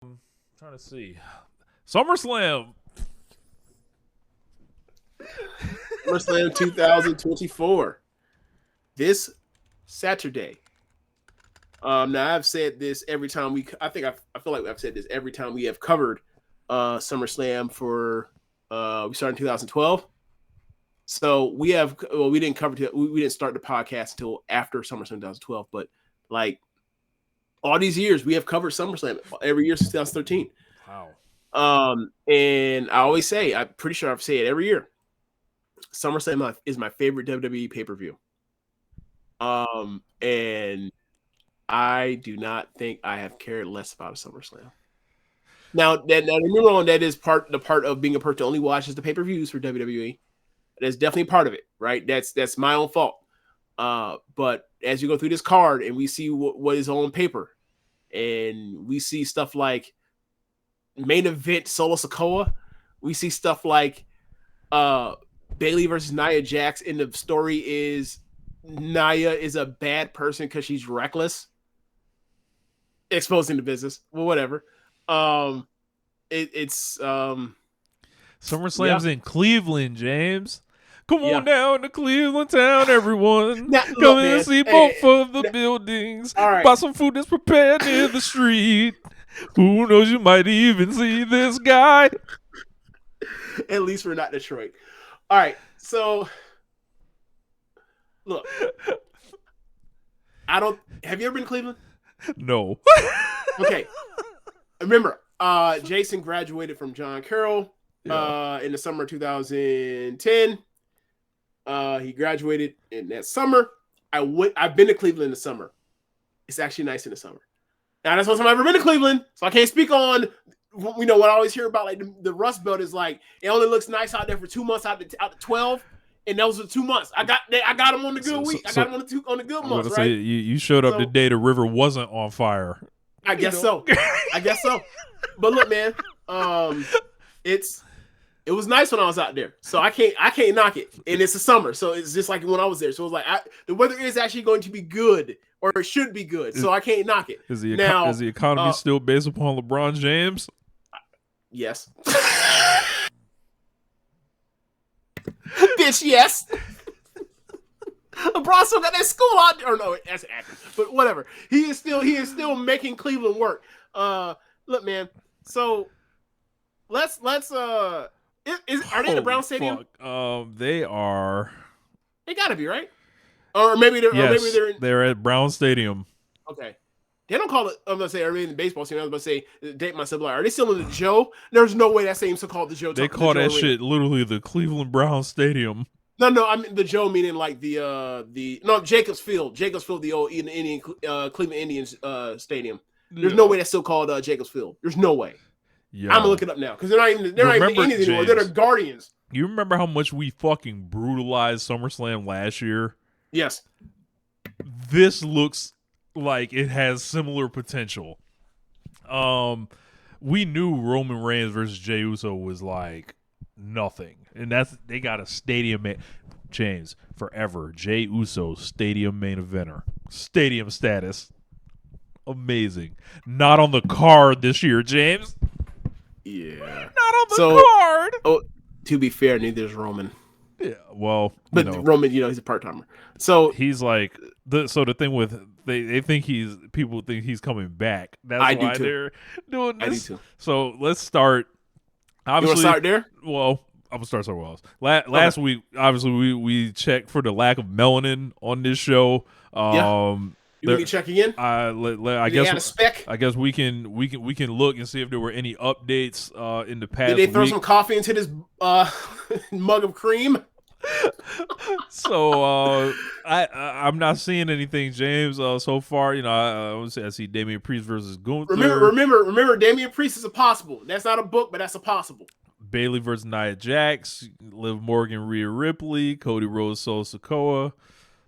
Trying to see. SummerSlam. SummerSlam 2024. This Saturday. Now I've said this every time I feel like I've said this every time we have covered SummerSlam for we started in 2012. So we didn't we didn't start the podcast until after SummerSlam 2012, but like all these years we have covered SummerSlam every year since 2013. Wow. And I always say, I'm pretty sure I've said it every year, SummerSlam is my favorite WWE pay-per-view. And I do not think I have cared less about a SummerSlam. Now remember on that is part of being a person that only watches the pay-per-views for WWE. That's definitely part of it, right? That's my own fault. But as you go through this card and we see what is on paper, and we see stuff like main event Solo Sikoa, we see stuff like Bayley versus Nia Jax, and the story is Nia is a bad person because she's reckless, exposing the business. Well, whatever. It's SummerSlam's in Cleveland, James. Come on down to Cleveland town, everyone. Come and see both of the buildings. Right. Buy some food that's prepared near the street. Who knows, you might even see this guy. At least we're not Detroit. All right, so look, have you ever been to Cleveland? No. Okay. Remember, Jason graduated from John Carroll in the summer of 2010. He graduated in that summer. I've been to Cleveland in the summer. It's actually nice in the summer. Now, that's the first time I've ever been to Cleveland, so I can't speak on, what I always hear about, like the Rust Belt is like, it only looks nice out there for 2 months out to 12, and those were 2 months. I got them on the good week. I got them on the good months, right? You showed up the day the river wasn't on fire. I guess so. But look, man, it was nice when I was out there, so I can't knock it. And it's the summer, so it's just like when I was there. So it was like the weather is actually going to be good, or it should be good. So I can't knock it. Is the economy still based upon LeBron James? Yes. Bitch, yes. LeBron still got that school out there. Or no, that's an actor. But whatever. He is still making Cleveland work. Look, man. So let's are they in the Brown Stadium? They are. They gotta be, right? Or maybe they're at Brown Stadium. Okay. They don't call it. I'm gonna say, are they in the baseball team? I was gonna say, date myself. Are they still in the Joe? There's no way that stadium's still called the Joe. They call that shit literally the Cleveland Brown Stadium. No, I mean the Joe meaning like the Jacobs Field. Jacobs Field, the old Indian Cleveland Indians stadium. There's no way that's still called Jacobs Field. There's no way. Yo. I'm gonna look it up now because they're not even the Indians anymore. They're the Guardians. You remember how much we fucking brutalized SummerSlam last year? Yes. This looks like it has similar potential. We knew Roman Reigns versus Jey Uso was like nothing, and they got a stadium James forever. Jey Uso stadium main eventer, stadium status, amazing. Not on the card this year, James. Yeah, not on the card. Oh, to be fair, neither is Roman. Yeah, well, but Roman, he's a part timer. So he's like the thing with they think people think he's coming back. That's why they're doing this. I do too. So let's start. Obviously, you want to start there? Well, I'm gonna start somewhere else. Last week, obviously, we checked for the lack of melanin on this show. You need to check again? I guess we can look and see if there were any updates in the past. Did they throw some coffee into this mug of cream? So I'm not seeing anything, James. So far, I see Damian Priest versus Gunther. Remember, Damian Priest is a possible. That's not a book, but that's a possible. Bayley versus Nia Jax, Liv Morgan, Rhea Ripley, Cody Rhodes, Solo Sikoa,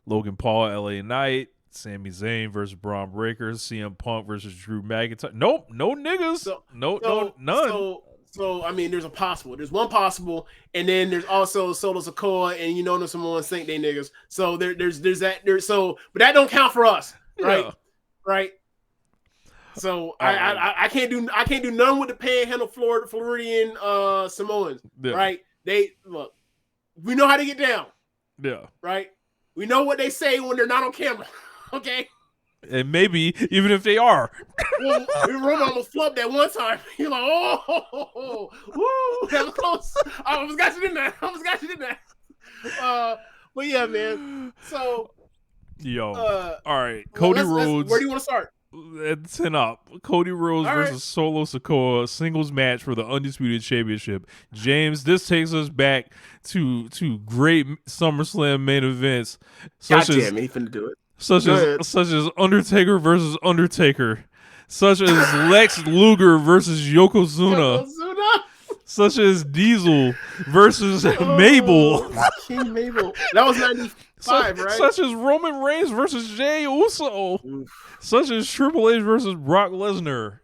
Logan Paul, LA Knight, Sami Zayn versus Braun Breaker, CM Punk versus Drew McIntyre. Nope, no niggas. None. So I mean, there's a possible. There's one possible, and then there's also Solo Sikoa, and there's someone think they niggas. So there's that. But that don't count for us, right? Yeah. Right. So I can't do none with the panhandle Floridian Samoans, Yeah. right? They look, we know how to get down. Yeah. Right? We know what they say when they're not on camera. Okay. And maybe even if they are. Well, Roman almost flubbed that one time. You're like, oh, woo, that was close. I almost got you in there. But yeah, man. So, all right, Cody Rhodes. Where do you want to start? Let's 10 up. Cody Rhodes versus Solo Sikoa singles match for the Undisputed Championship. James, this takes us back to great SummerSlam main events. God damn it, he finna do it. Such as Undertaker versus Undertaker. Such as Lex Luger versus Yokozuna. Such as Diesel versus Mabel. King Mabel. That was 95, right? Such as Roman Reigns versus Jey Uso. Oof. Such as Triple H versus Brock Lesnar.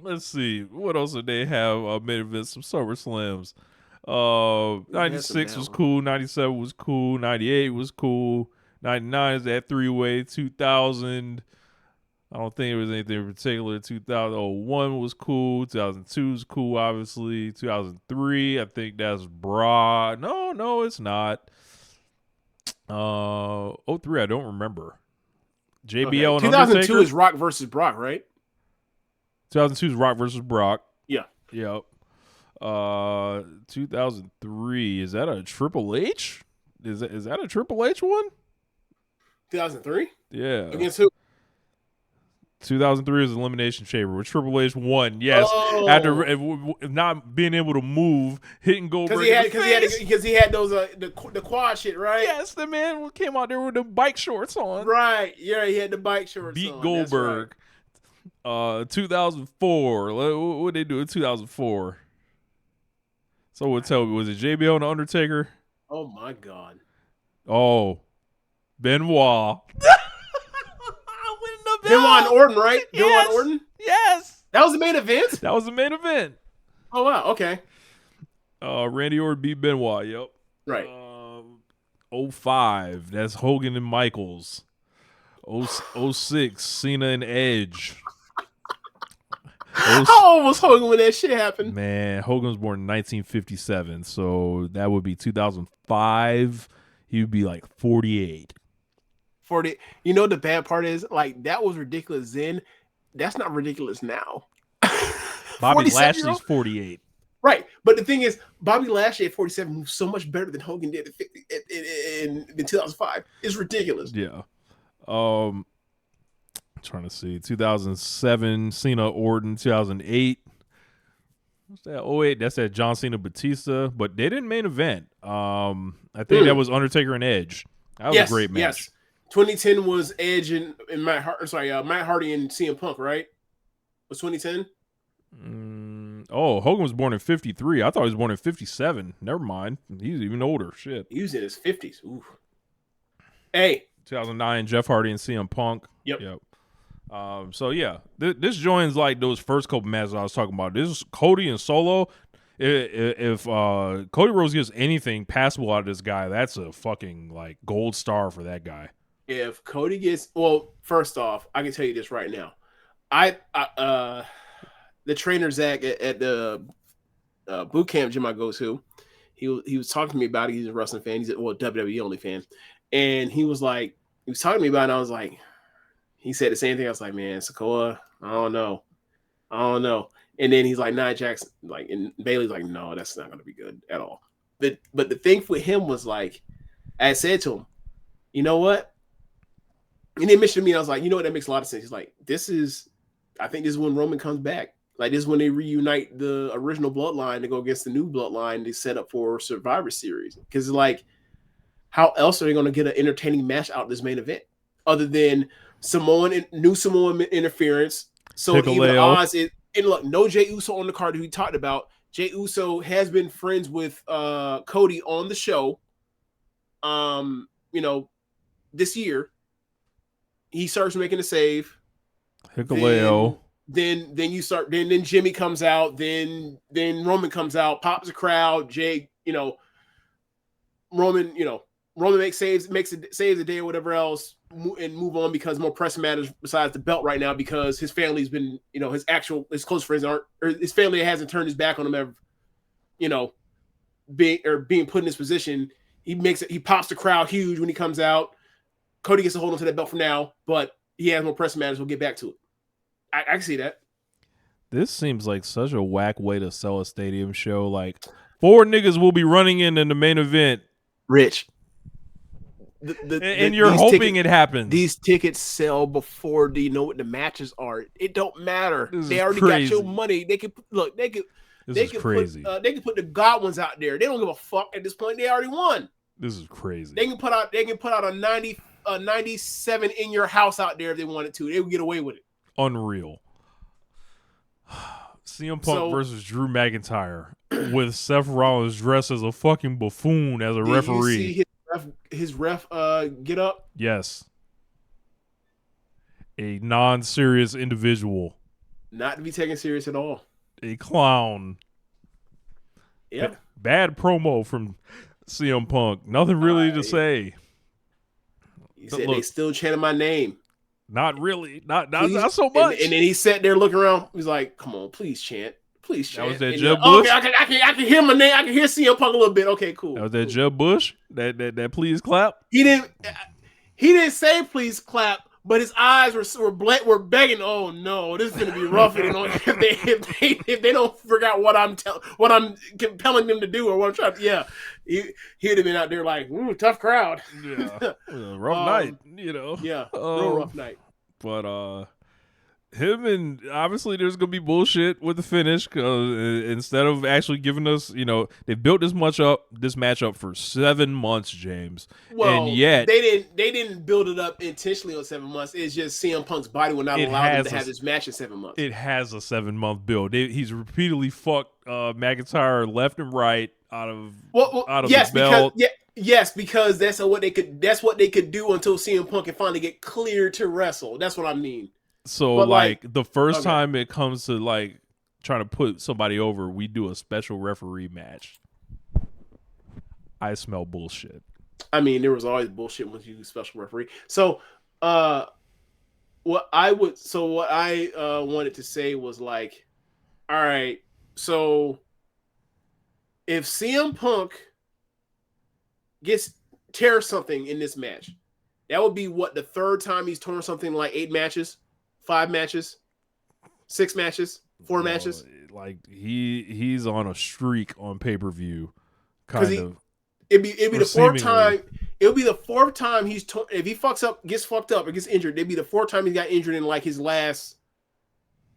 Let's see. What else did they have? Main events, some SummerSlams. 96 was cool. 97 was cool. 98 was cool. 99 is that 3-way. 2000. I don't think there was anything in particular. 2001 was cool. 2002 is cool, obviously. 2003, I think that's Broad. No, it's not. 03, I don't remember. JBL and 2002 Undertaker? is Rock versus Brock, right? 2002 is Rock versus Brock. Yeah. Yep. 2003, is that a Triple H? Is that a Triple H one? 2003? Yeah. Against who? 2003 is Elimination Chamber, where Triple H won. Yes, after not being able to move, hitting Goldberg because he had those the quad shit, right? Yes, the man came out there with the bike shorts on. Right. Yeah, he had the bike shorts. Beat on. Goldberg. Right. 2004. What did they do in 2004? So tell me, was it JBL and Undertaker? Oh my God. Oh, Benoit. Benoit and Orton, right? Yes. Benoit and Orton? Yes. That was the main event? That was the main event. Oh, wow. Okay. Randy Orton beat Benoit. Yep. Right. 05. That's Hogan and Michaels. 06. Cena and Edge. How old was Hogan when that shit happened? Man, Hogan was born in 1957. So that would be 2005. He would be like 48. 40. You know the bad part is, like, that was ridiculous then. That's not ridiculous now. Bobby Lashley's 48. Right. But the thing is, Bobby Lashley at 47 moved so much better than Hogan did in 2005. It's ridiculous. Yeah. I'm trying to see. 2007, Cena Orton. 2008. What's that? 08, that's that John Cena Batista. But they didn't main event. I think that was Undertaker and Edge. That was a great match. Yes. 2010 was Edge and Matt Hardy and CM Punk, right? Was 2010? Hogan was born in 53. I thought he was born in 57. Never mind. He's even older. Shit. He was in his 50s. Ooh. Hey. 2009, Jeff Hardy and CM Punk. Yep. So yeah, this joins like those first couple matches I was talking about. This is Cody and Solo. If Cody Rhodes gets anything passable out of this guy, that's a fucking like gold star for that guy. If Cody gets, first off, I can tell you this right now. The trainer Zach at the boot camp gym I go to, he was talking to me about it. He's a wrestling fan. He's a WWE only fan, and he was talking to me about it. And I was like, he said the same thing. I was like, man, Sikoa, I don't know. And then he's like, nah, Jackson, like, and Bailey's like, no, that's not going to be good at all. But the thing for him was like, I said to him, you know what? And he mentioned to me, I was like, you know what? That makes a lot of sense. He's like, I think this is when Roman comes back. Like, this is when they reunite the original bloodline to go against the new bloodline they set up for Survivor Series. Because, like, how else are they going to get an entertaining match out of this main event other than new Samoan interference? So even the odds is, and look, no Jey Uso on the card who we talked about. Jey Uso has been friends with Cody on the show. This year. He starts making a save. Hikuleo. Then you start. Then Jimmy comes out. Then Roman comes out. Pops the crowd. Roman Roman saves the day or whatever else, and move on because more pressing matters besides the belt right now because his family's been, his close friends aren't, or his family hasn't turned his back on him ever, being put in this position. He pops the crowd huge when he comes out. Cody gets to hold on to that belt for now, but he has more pressing matters. We'll get back to it. I can see that. This seems like such a whack way to sell a stadium show. Like 4 niggas will be running in the main event. Rich. And you're hoping it happens. These tickets sell before do you know what the matches are. It don't matter. They already crazy. got your money. They can look. They can put the Godwins out there. They don't give a fuck at this point. They already won. This is crazy. They can put out a 97 in your house out there if they wanted to. They would get away with it. Unreal. CM Punk versus Drew McIntyre with Seth Rollins dressed as a fucking buffoon as a referee. You see his ref get up? Yes. A non-serious individual. Not to be taken serious at all. A clown. Yep. Bad promo from CM Punk. Nothing really to say. He said they still chanting my name. Not really. Not so much. And then he sat there looking around. He's like, come on, please chant. Please chant. That was that Jeb Bush? Okay, I can hear my name. I can hear CM Punk a little bit. Okay, cool. That was that Jeb Bush? That please clap? He didn't say please clap, but his eyes were begging. Oh no, this is gonna be rough if they don't figure out what I'm compelling them to do or what I'm trying to. Yeah, he'd have been out there like, ooh, tough crowd. Yeah, rough night. Yeah, real rough night. But him and obviously there's gonna be bullshit with the finish because instead of actually giving us, they built this match up for 7 months, James. Well, and yet they didn't build it up intentionally on 7 months. It's just CM Punk's body will not allow him to have this match in 7 months. It has a 7-month build. He's repeatedly fucked McIntyre left and right out of the belt. Yes, because that's what they could do until CM Punk can finally get cleared to wrestle. That's what I mean. So the first time it comes to trying to put somebody over, we do a special referee match. I smell bullshit. I mean, there was always bullshit when you do special referee. So what I wanted to say was all right, so if CM Punk tears something in this match, that would be the third time he's torn something 8 matches. 5 matches, 6 matches, 4 matches. He's on a streak on pay-per-view, kind of. It'd be the 4th time. It'll be the 4th time if he gets fucked up or gets injured. It'd be the 4th time he got injured in his last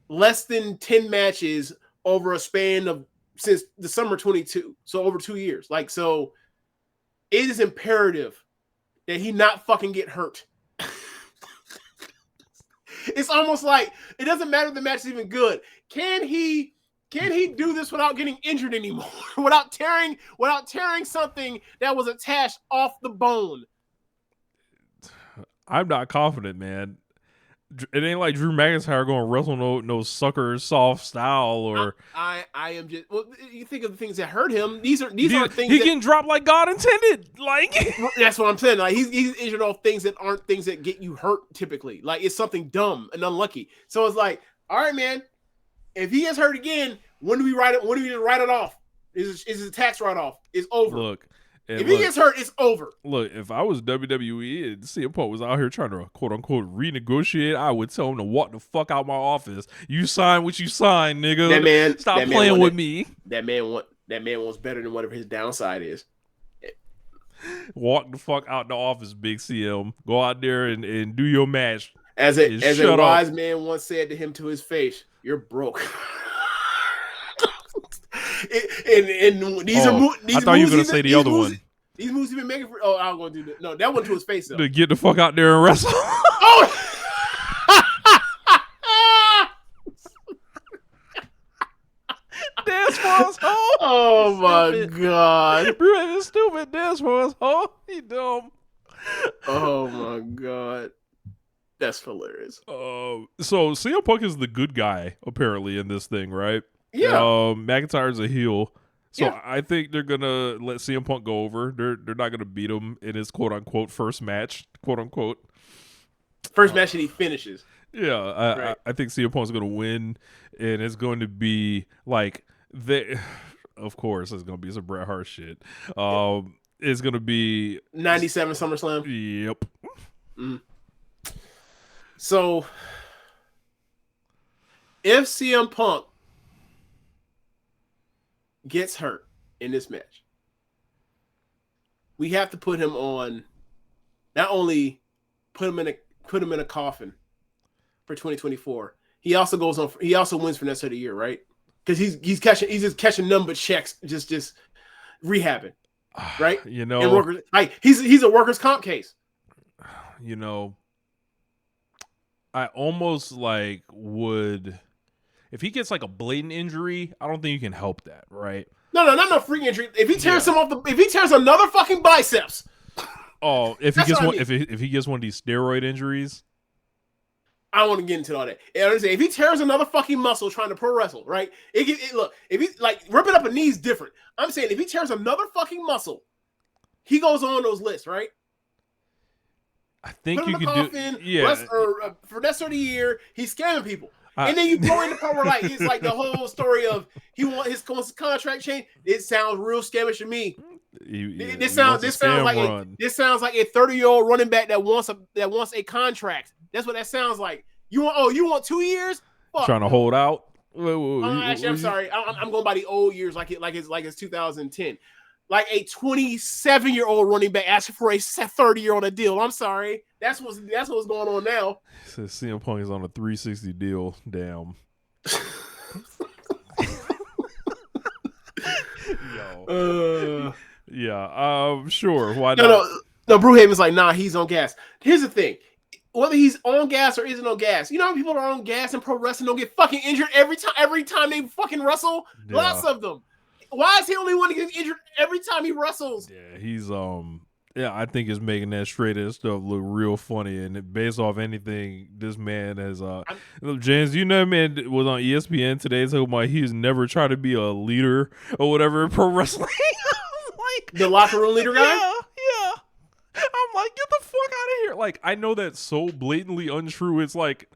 less than 10 matches over a span of since the summer 22. So over 2 years. So it is imperative that he not fucking get hurt. It's almost like it doesn't matter if the match is even good. Can he do this without getting injured anymore? without tearing something that was attached off the bone? I'm not confident, man. It ain't like Drew McIntyre going to wrestle no sucker soft style or. I am just. Well, you think of the things that hurt him. These are things he can drop like God intended. That's what I'm saying. He's injured off things that aren't things that get you hurt typically. It's something dumb and unlucky. So it's all right, man. If he gets hurt again, when do we write it? When do we just write it off? Is his tax write off? It's over. Look. If he gets hurt, it's over. Look, if I was WWE and CM Punk was out here trying to quote unquote renegotiate, I would tell him to walk the fuck out my office. You sign what you sign, nigga. Stop playing with me. That man wants better than whatever his downside is. Walk the fuck out the office, Big CM. Go out there and do your match. As a wise man once said to him to his face, "You're broke." And these are I thought you were going to say the other one. These moves he's been making for. Oh, I'm going to do that. No, that one to his face though. To get the fuck out there and wrestle. Oh. Dance for us, ho! Oh my god, bro, it's stupid. Dance for us, ho! He dumb. Oh my god, that's hilarious. So CM Punk is the good guy apparently in this thing, right? Yeah. McIntyre's a heel. So Yeah. I think they're gonna let CM Punk go over. They're not gonna beat him in his quote unquote first match, quote unquote. First match that he finishes. Yeah, Right. I think CM Punk's gonna win, and it's going to be like they. Of course, it's gonna be some Bret Hart shit. It's gonna be 97 SummerSlam. Yep. Mm. So if CM Punk gets hurt in this match, we have to put him on. Not only put him in a coffin for 2024. He also goes on. He also wins for next of the year, right? Because he's just catching number checks, just rehabbing, right? You And know, workers, like he's a workers' comp case. you know, I almost like would if he gets like a blatant injury. I don't think you can help that, right? No freak injury. If he tears if he tears another fucking biceps. Oh, if he That's gets what I one, mean. if he gets one of these steroid injuries, I don't want to get into all that. You know, if he tears another fucking muscle trying to pro wrestle, right? Look, if he like ripping up a knee is different. I'm saying if he tears another fucking muscle, he goes on those lists, right? I think Put him you in the could coffin, do. Yeah, for that sort of year, he's scamming people. And then you throw in the part where like it's like the whole story of he want his contract change. It sounds real scamish to me. This sounds like a 30-year-old running back that wants a contract. That's what that sounds like. You want 2 years? Fuck trying to hold out. Actually, I'm sorry. I'm going by the old years, like it's 2010. Like a 27-year-old running back asking for a 30-year-old deal. I'm sorry. That's what's going on now. So CM Punk is on a 360 deal. Damn. Yo. Yeah. Sure. Why not? No. Brewhaven's like, nah, he's on gas. Here's the thing. Whether he's on gas or isn't on gas, you know how people are on gas and pro wrestling don't get fucking injured every time they fucking wrestle? Yeah. Lots of them. Why is he only one to get injured every time he wrestles? Yeah, he's yeah, I think it's making that straight edge stuff look real funny, and based off anything this man has James, you know, man was on ESPN today talking about he's never tried to be a leader or whatever in pro wrestling. Like the locker room leader guy? Yeah. I'm like, get the fuck out of here. Like, I know that's so blatantly untrue. It's like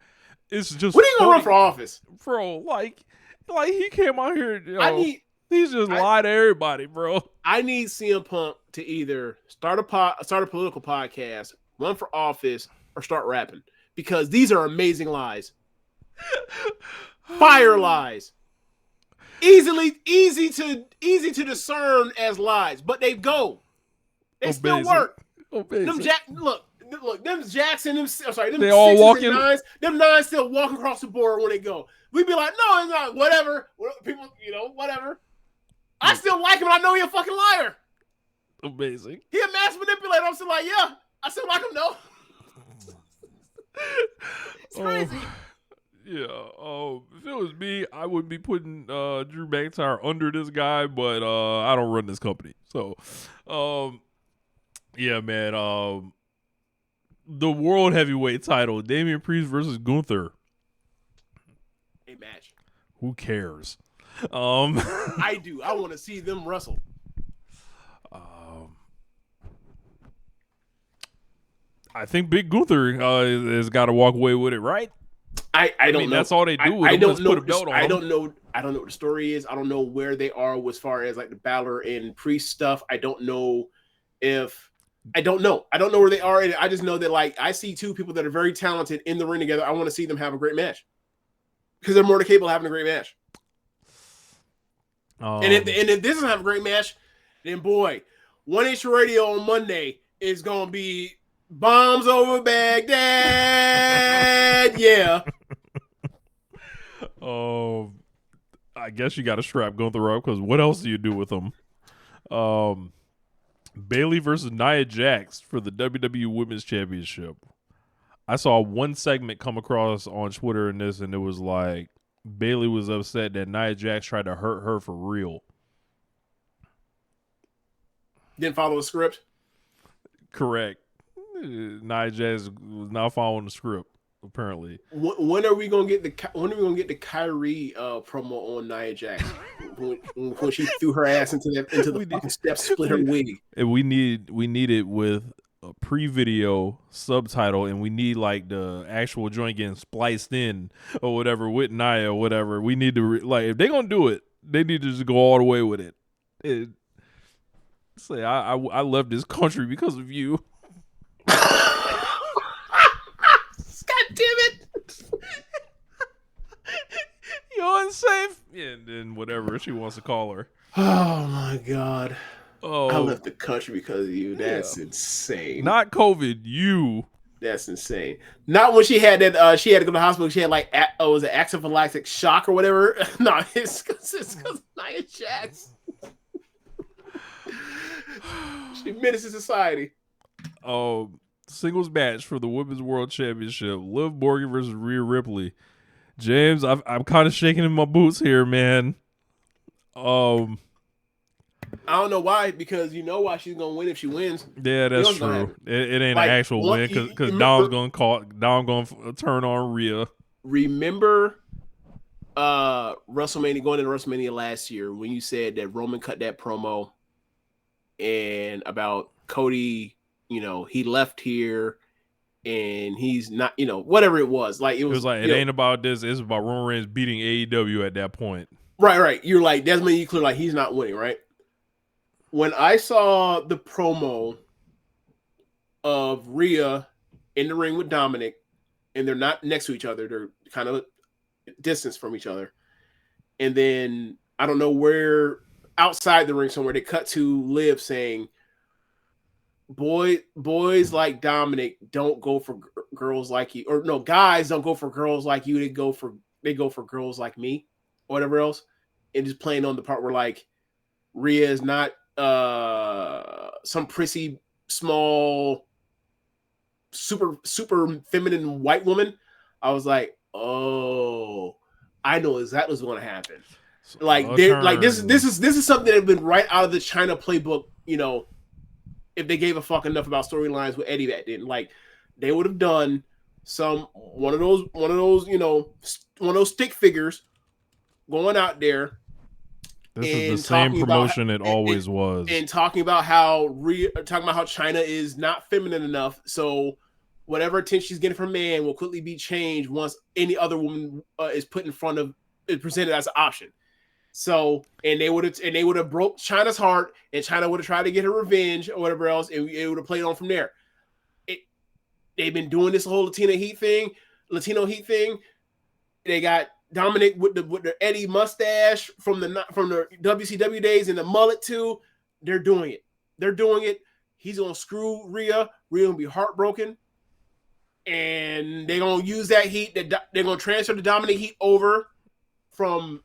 it's just when are you gonna run for office? Bro, like he came out here, you know, he's just lied to everybody, bro. I need CM Punk to either start a political podcast, run for office, or start rapping, because these are amazing lies, fire lies, easy to discern as lies, but they go, they still work. Them Jackson, them all walking. Them nines still walking across the board when they go. We'd be like, no, it's not. Whatever. People, whatever. I still like him. I know he's a fucking liar. Amazing. He a mass manipulator. I'm still like, yeah, I still like him though. It's crazy. Yeah. If it was me, I would be putting Drew McIntyre under this guy, but I don't run this company. So, yeah, man. The world heavyweight title, Damian Priest versus Gunther. A match. Who cares? I do. I want to see them wrestle. I think Big Gunther has got to walk away with it, right? I don't know. That's all they do. I don't know. Put a belt on I don't know what the story is. I don't know where they are as far as like the Balor and Priest stuff. I don't know I don't know where they are. I just know that like I see two people that are very talented in the ring together. I want to see them have a great match because they're more than capable of having a great match. And if this doesn't have a great match, then boy, 1H Radio on Monday is gonna be bombs over Baghdad. Yeah. I guess you got to strap Gunther up because what else do you do with him? Bayley versus Nia Jax for the WWE Women's Championship. I saw one segment come across on Twitter in this, and it was like Bayley was upset that Nia Jax tried to hurt her for real. Didn't follow the script? Correct. Nia Jax was not following the script. apparently. When are we gonna get the Kyrie promo on Nia Jax when she threw her ass into the fucking steps, split her wig? And we need it with a pre-video subtitle, and we need like the actual joint getting spliced in or whatever with Nia or whatever. We need to like if they're gonna do it, they need to just go all the way with it. Say I left this country because of you. God damn it! You're unsafe. Yeah, and then whatever she wants to call her. Oh my god. Oh, I left the country because of you. That's insane. Not COVID, you. That's insane. Not when she had that. She had to go to the hospital. She had like, was it anaphylactic shock or whatever? No, it's because Nia Jax. She menaces society. Singles match for the Women's World Championship: Liv Morgan versus Rhea Ripley. James, I'm kind of shaking in my boots here, man. I don't know why, because you know why she's gonna win if she wins. Yeah, that's true. It ain't like, an actual win because Dom's gonna turn on Rhea. Remember, WrestleMania, going into WrestleMania last year when you said that Roman cut that promo and about Cody, he left here and he's not, whatever it was. Like it was like it ain't about this. It's about Roman Reigns beating AEW at that point. Right. You're like, that's making you clear like he's not winning, right? When I saw the promo of Rhea in the ring with Dominic, and they're not next to each other, they're kind of distance from each other. And then I don't know where outside the ring somewhere they cut to Liv saying, boys like Dominic don't go for girls like you, or no, guys don't go for girls like you. They go for girls like me, or whatever else. And just playing on the part where like Rhea is not some prissy, small, super feminine white woman. I was like, oh, I know exactly what's going to happen. Like they're like this is something that had been right out of the China playbook. If they gave a fuck enough about storylines with Eddie that didn't, like, they would have done one of those stick figures going out there. This is the same promotion it always was, and talking about how China is not feminine enough, so whatever attention she's getting from man will quickly be changed once any other woman is presented as an option. So, and they would have broke China's heart, and China would have tried to get her revenge or whatever else, and it would have played on from there. They've been doing this whole Latino Heat thing. They got Dominic with the Eddie mustache from the WCW days and the mullet too. They're doing it. He's gonna screw Rhea. Rhea gonna be heartbroken, and they're gonna use that heat. They're gonna transfer the Dominic heat over from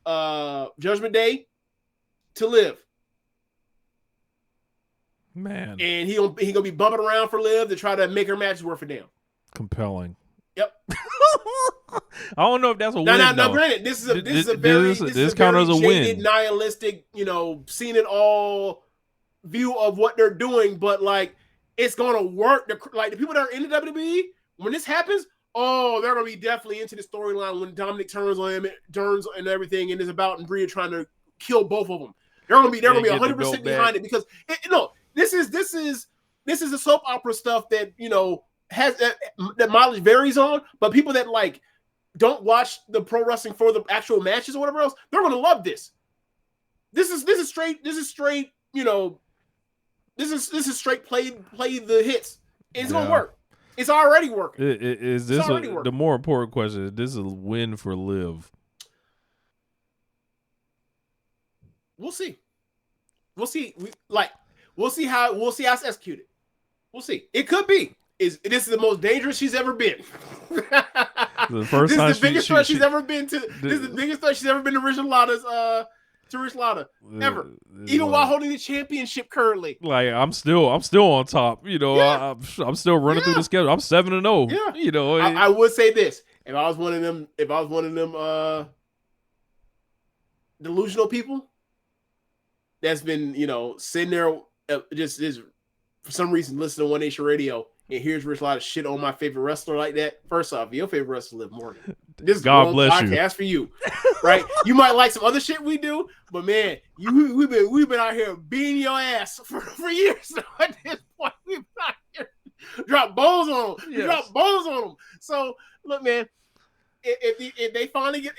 Judgment Day to Liv. Man. And he gonna be bumping around for Liv to try to make her matches worth a damn. Compelling. Yep. I don't know if that's a win. No. Granted, this kind of a win. Nihilistic, seen it all view of what they're doing, but like it's gonna work. Like the people that are in the WWE, when this happens, oh, they're gonna be definitely into the storyline when Dominic turns on him, turns and everything, and is about Bria trying to kill both of them. They're gonna be 100% behind it because this is a soap opera stuff that has that mileage varies on, but people that like don't watch the pro wrestling for the actual matches or whatever else, they're gonna love this. This is straight. This is straight play the hits. It's gonna work. It's already working. Is this the more important question? Is this a win for Liv? We'll see. We'll see how it's executed. We'll see. It could be. This is the most dangerous she's ever been. The first time this is the biggest threat she's ever been to. This is the biggest threat she's ever been to Rich Lada ever. Even while holding the championship currently. Like I'm still on top. I'm still running through the schedule. I'm 7-0. Yeah. I would say this: if I was one of them delusional people that's been sitting there just for some reason listening to One Nation Radio and here's where a lot of shit on my favorite wrestler like that. First off, your favorite wrestler, Liv Morgan. This is God one bless you. podcast for you, right? You might like some other shit we do, but man, we've been out here beating your ass for years now. At this point, we've been out here drop bones on them. Yes. Drop bones on them. So look, man. If they finally give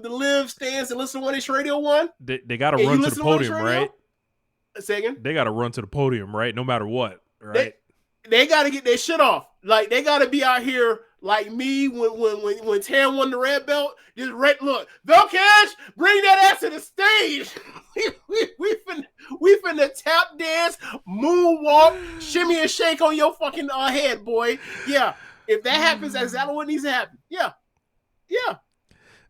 the Liv stance and listen to One Ish Radio 1, they got to run to the podium, right? Say again? They got to run to the podium, right? No matter what, right? They got to get their shit off. Like they got to be out here like me when Tam won the red belt. Just look, Vel Cash, bring that ass to the stage. we finna tap dance, moonwalk, shimmy and shake on your fucking head, boy. Yeah. If that happens, that's exactly what needs to happen. Yeah.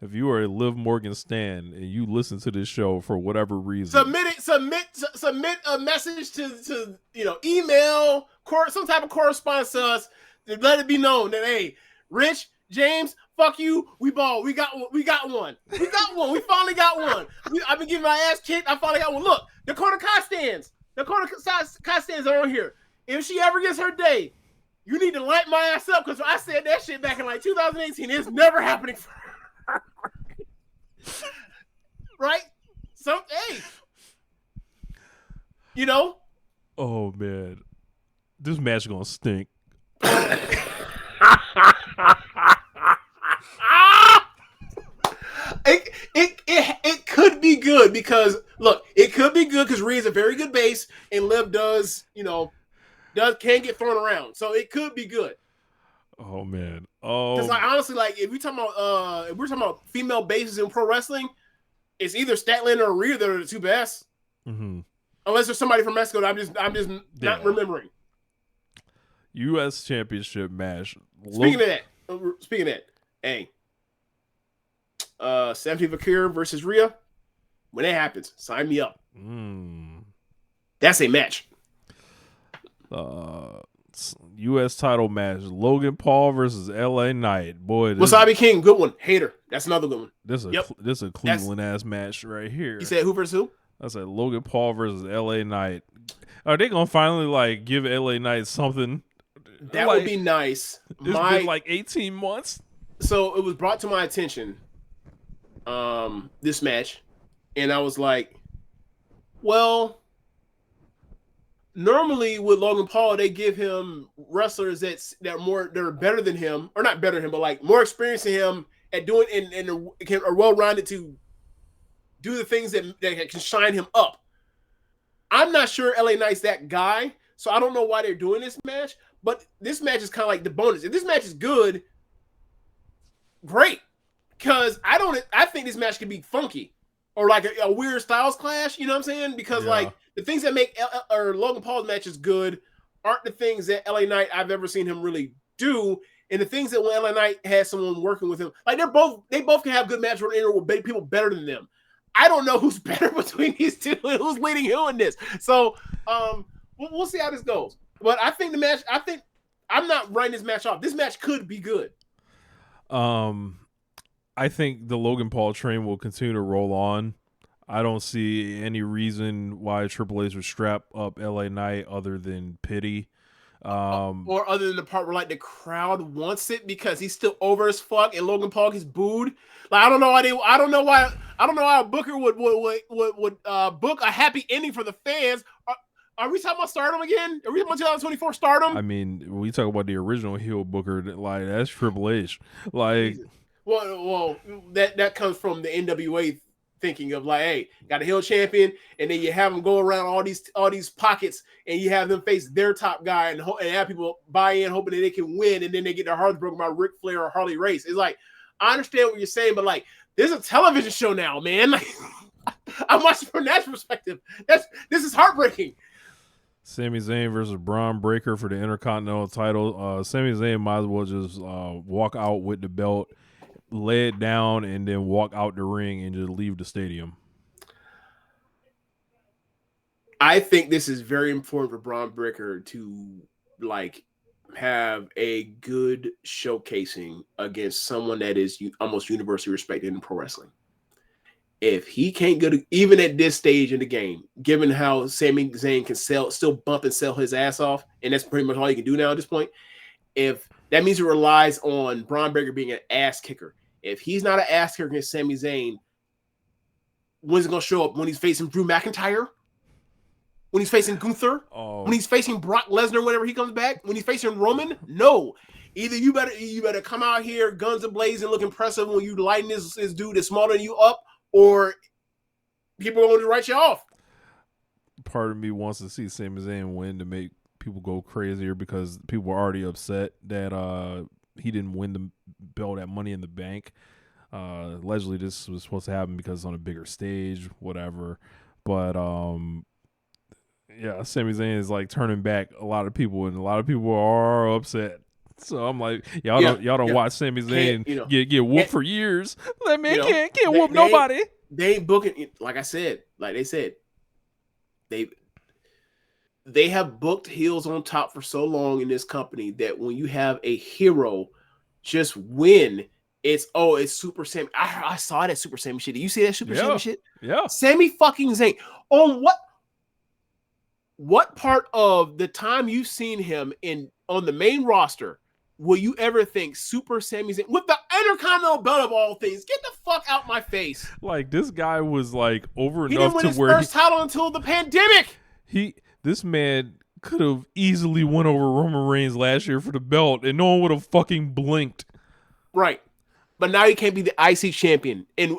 If you are a Liv Morgan stan and you listen to this show for whatever reason, submit a message to email, some type of correspondence to us to let it be known that, hey, Rich, James, fuck you, we ball. We got one. We finally got one. I've been getting my ass kicked. I finally got one. Look, Dakota Kai stands. Kai stands are on here. If she ever gets her day, you need to light my ass up because I said that shit back in like 2018. It's never happening for her. Right? Hey. Oh man, this match is gonna stink. It could be good because look, it could be good because Rhea's a very good base and Liv can get thrown around, so it could be good. Oh man, because like honestly, like if we're talking about female bases in pro wrestling, it's either Statlander or Rhea that are the two best. Mm-hmm. Unless there's somebody from Mexico that I'm just not remembering. U.S. Championship match. Speaking of that, hey, Stephanie Vakir versus Rhea. When it happens, sign me up. That's a match. U.S. title match: Logan Paul versus L.A. Knight. Boy, Wasabi King, good one. Hater, that's another good one. This is a Cleveland ass match right here. You said who versus who? I said Logan Paul versus L.A. Knight. Are they gonna finally give L.A. Knight something? That would be nice. It's been like 18 months. So it was brought to my attention, this match, and I was like, well, normally with Logan Paul, they give him wrestlers that are better than him, or not better than him, but like more experienced than him at doing and are well rounded to do the things that can shine him up. I'm not sure LA Knight's that guy, so I don't know why they're doing this match. But this match is kind of like the bonus. If this match is good, great, because I think this match could be funky or like a weird styles clash. You know what I'm saying? Because like the things that make Logan Paul's matches good aren't the things that LA Knight I've ever seen him really do, and the things that when LA Knight has someone working with him, like they both can have good matches with people better than them. I don't know who's better between these two and who's leading who in this. So we'll see how this goes. But I think I'm not writing this match off. This match could be good. I think the Logan Paul train will continue to roll on. I don't see any reason why Triple H would strap up LA Knight other than pity. Or other than the part where like the crowd wants it because he's still over as fuck and Logan Paul gets booed. Like I don't know why a booker would book a happy ending for the fans. Are we talking about Stardom again? Are we talking about 2024 Stardom? I mean, when we talk about the original heel booker, like that's Triple H. Like, well, that comes from the NWA thinking of like, hey, got a heel champion, and then you have them go around all these pockets, and you have them face their top guy, and have people buy in, hoping that they can win, and then they get their hearts broken by Ric Flair or Harley Race. It's like, I understand what you're saying, but like, there's a television show now, man. Like, I'm watching from that perspective. This is heartbreaking. Sami Zayn versus Braun Breaker for the Intercontinental title. Sami Zayn might as well just walk out with the belt, lay it down, and then walk out the ring and just leave the stadium. I think this is very important for Braun Breaker to like have a good showcasing against someone that is almost universally respected in pro wrestling. if he can't go to, even at this stage in the game, given how Sami Zayn can still bump and sell his ass off, and that's pretty much all he can do now at this point. If that means he relies on Braun Breaker being an ass kicker. If he's not an ass kicker against Sami Zayn, when's it going to show up? When he's facing Drew McIntyre? When he's facing Gunther? When he's facing Brock Lesnar whenever he comes back? When he's facing Roman? No. Either you better come out here guns a-blazing, look impressive when you lighten this dude that's smaller than you up, or people are going to write you off. Part of me wants to see Sami Zayn win to make people go crazier because people are already upset that he didn't win the belt at Money in the Bank. Allegedly, this was supposed to happen because it's on a bigger stage, whatever. But yeah, Sami Zayn is like turning back a lot of people, and a lot of people are upset. So I'm like, y'all don't watch Sami Zayn get whooped for years. That man can't whoop nobody. They ain't booking, like I said, like they said, they have booked heels on top for so long in this company that when you have a hero just win, it's Super Sami. I saw that Super Sami shit. Did you see that Super Sami shit? Yeah. Sami fucking Zayn. On what part of the time you've seen him on the main roster will you ever think Super Sami Zayn with the Intercontinental belt of all things? Get the fuck out my face! Like this guy was like over he enough didn't win to his where first title until the pandemic. This man could have easily won over Roman Reigns last year for the belt, and no one would have fucking blinked. Right, but now he can't be the IC champion and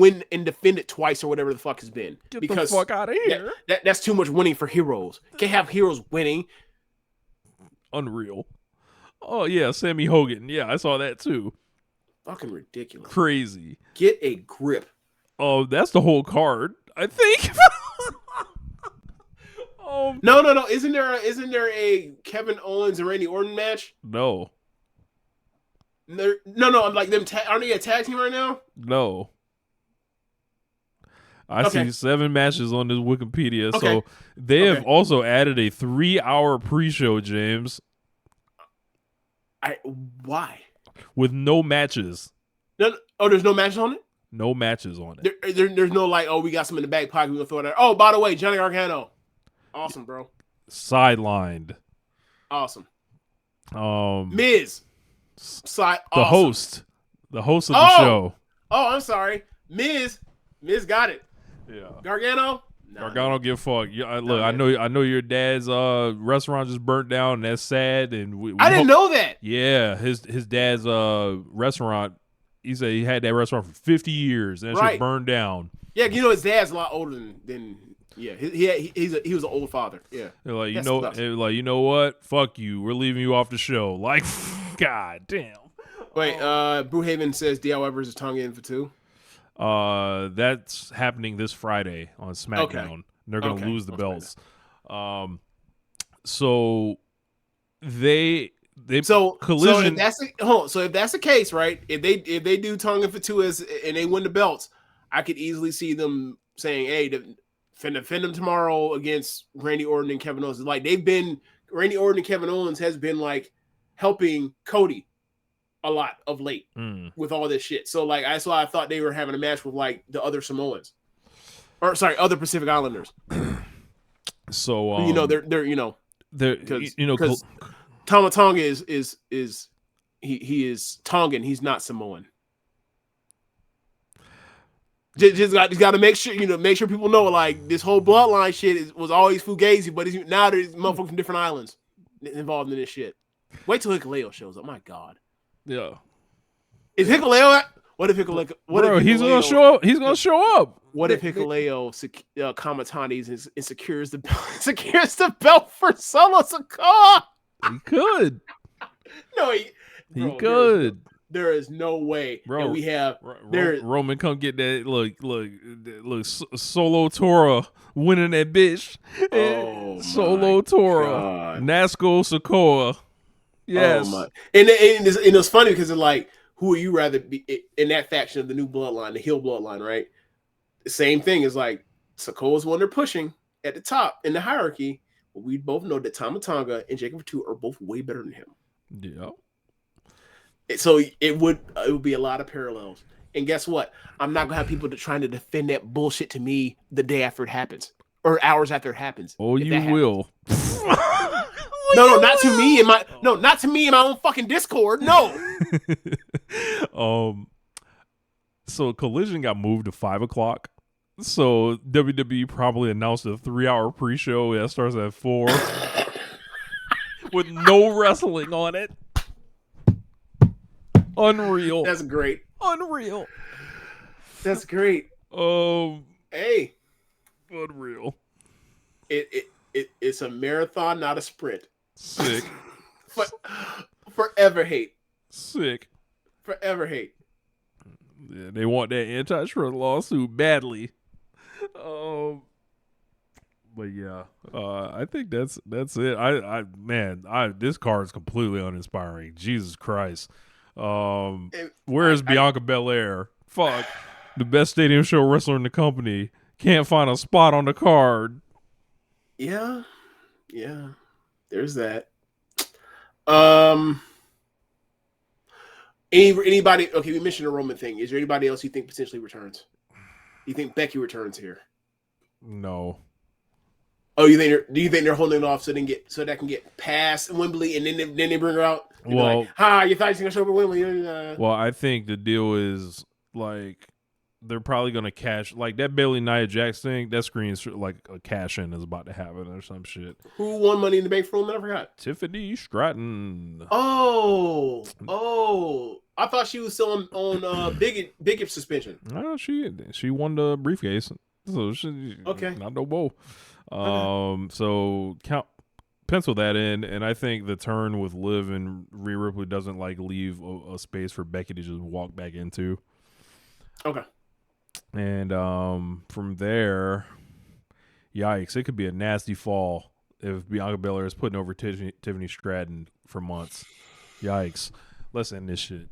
win and defend it twice or whatever the fuck has been. Get the fuck out of here! That's too much winning for heroes. Can't have heroes winning. Unreal. Oh yeah, Sammy Hogan. Yeah, I saw that too. Fucking ridiculous. Crazy. Get a grip. Oh, that's the whole card, I think. No. Isn't there a Kevin Owens and Randy Orton match? No. No. I'm like them. Aren't they a tag team right now? No. I see 7 matches on this Wikipedia. Okay. So they have also added a 3-hour pre-show, James. Why? With no matches. No, there's no matches on it? No matches on it. There's no like, we got some in the back pocket. We're going to throw it out. Oh, by the way, Johnny Gargano. Awesome, bro. Sidelined. Awesome. Miz. The host of the show. Oh, I'm sorry. Miz got it. Yeah. Gargano? Gargano give a fuck. Look, I know your dad's restaurant just burnt down, and that's sad. And I didn't know that. Yeah, his dad's restaurant. He said he had that restaurant for 50 years, and that shit burned down. Yeah, his dad's a lot older than yeah. He was an old father. Yeah. Like you know what? Fuck you. We're leaving you off the show. Like, god damn. Wait, Brewhaven says DIY versus Tonga in for 2. That's happening this Friday on SmackDown. Okay. They're gonna lose the belts. So they collision. So if that's the case, right? If they do Tonga for 2 and they win the belts, I could easily see them saying, "Hey, defend them tomorrow against Randy Orton and Kevin Owens." Like Randy Orton and Kevin Owens has been like helping Cody a lot of late with all this shit. So like that's why I thought they were having a match with like the other Samoans, or sorry, other Pacific Islanders. So they're because Tama Tonga is he is Tongan. He's not Samoan. Just got to make sure people know like this whole bloodline shit was always fugazi, but now there's motherfuckers from different islands involved in this shit. Wait till Hikuleo shows up. My God. Yeah. Is Hikuleo? What if Hikuleo? Bro, he's gonna show up. He's gonna show up. What if Hikuleo Kamatani's and secures the belt for Solo Sikoa? He could. No, he could. There is no way that we have. Roman come get that. Look. Solo Tora winning that bitch. Oh, Solo Tora, Nasco Sikoa. Yes. Oh my. And it was funny because it's like, who would you rather be in that faction of the new bloodline, the heel bloodline, right? The same thing is like Sikoa's one they're pushing at the top in the hierarchy. But we both know that Tama Tonga and Jacob Fatu are both way better than him. Yeah. So it would be a lot of parallels. And guess what? I'm not gonna have people trying to defend that bullshit to me the day after it happens or hours after it happens. Oh, you will. No, not to me in my not to me in my own fucking Discord. No. So Collision got moved to 5:00. So WWE probably announced a 3-hour pre-show that starts at 4 with no wrestling on it. Unreal. That's great. Unreal. That's great. Hey. Unreal. It's a marathon, not a sprint. Sick. Forever hate. Sick. Forever hate. Yeah, they want that antitrust lawsuit badly. But yeah, I think that's it. This card is completely uninspiring. Jesus Christ. Where's Bianca Belair? Fuck. The best stadium show wrestler in the company. Can't find a spot on the card. Yeah. There's that. Anybody? Okay, we mentioned the Roman thing. Is there anybody else you think potentially returns? You think Becky returns here? No. Oh, do you think they're holding it off so that can get past Wembley and then they bring her out? Well, you thought you were gonna show up at Wembley? Well, I think the deal is like they're probably gonna cash like that Bailey Nia Jax thing. That screams like a cash in is about to happen or some shit. Who won Money in the Bank for them? I forgot. Tiffany Stratton. Oh! I thought she was still on Big suspension. No, she won the briefcase, so she not no more. So pencil that in, and I think the turn with Liv and Rhea Ripley doesn't like leave a space for Becky to just walk back into. Okay. And from there, yikes! It could be a nasty fall if Bianca Belair is putting over Tiffany Stratton for months. Yikes! Let's end this shit.